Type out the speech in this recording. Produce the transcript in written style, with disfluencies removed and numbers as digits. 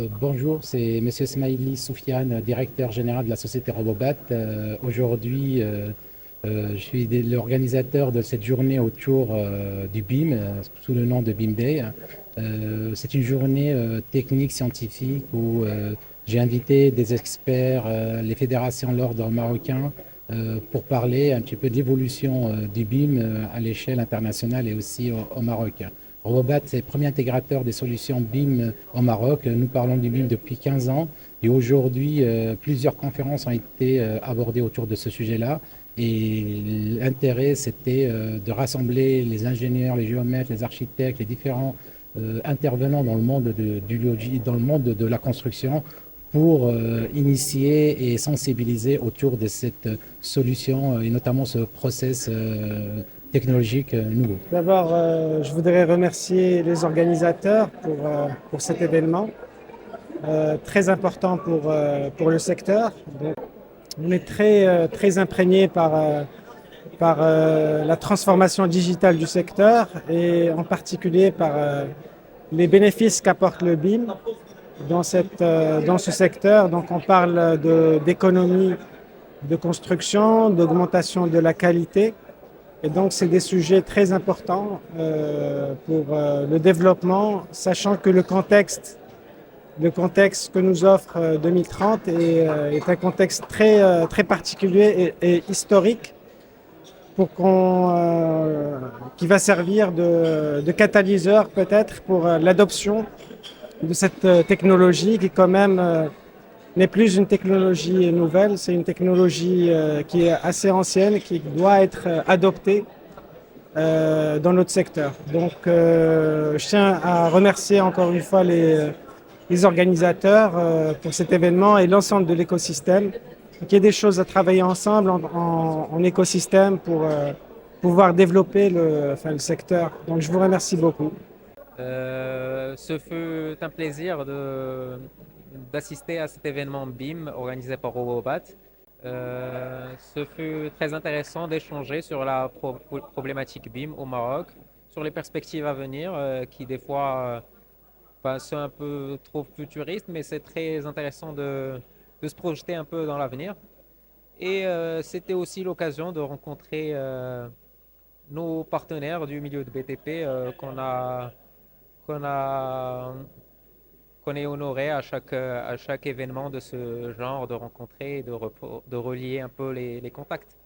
Bonjour, c'est Monsieur Smaili Soufiane, directeur général de la société Robobat. Aujourd'hui, je suis l'organisateur de cette journée autour du BIM, sous le nom de BIM Day. C'est une journée technique, scientifique, où j'ai invité des experts, les fédérations l'ordre marocain, pour parler un petit peu de l'évolution du BIM à l'échelle internationale et aussi au Maroc. Robobat, c'est le premier intégrateur des solutions BIM au Maroc. Nous parlons du BIM depuis 15 ans et aujourd'hui, plusieurs conférences ont été abordées autour de ce sujet-là. Et l'intérêt, c'était de rassembler les ingénieurs, les géomètres, les architectes, les différents intervenants dans le monde du logis, dans le monde de la construction pour initier et sensibiliser autour de cette solution et notamment ce process technologique nouveau. D'abord, je voudrais remercier les organisateurs pour cet événement très important pour le secteur. Donc, on est très imprégné par la transformation digitale du secteur et en particulier par les bénéfices qu'apporte le BIM dans ce secteur. Donc, on parle d'économie de construction, d'augmentation de la qualité. Et donc, c'est des sujets très importants pour le développement, sachant que le contexte que nous offre 2030 est un contexte très particulier et historique qui va servir de catalyseur peut-être pour l'adoption de cette technologie qui quand même n'est plus une technologie nouvelle, c'est une technologie qui est assez ancienne, qui doit être adoptée dans notre secteur. Donc je tiens à remercier encore une fois les organisateurs pour cet événement et l'ensemble de l'écosystème. Il y a des choses à travailler ensemble en écosystème pour pouvoir développer le secteur. Donc je vous remercie beaucoup. Ce fut un plaisir d'assister à cet événement BIM organisé par Robobat. Ce fut très intéressant d'échanger sur la problématique BIM au Maroc, sur les perspectives à venir qui des fois sont un peu trop futuristes, mais c'est très intéressant de se projeter un peu dans l'avenir. Et c'était aussi l'occasion de rencontrer nos partenaires du milieu de BTP qu'on a, qu'on est honoré à chaque événement de ce genre, de rencontrer et de relier un peu les contacts.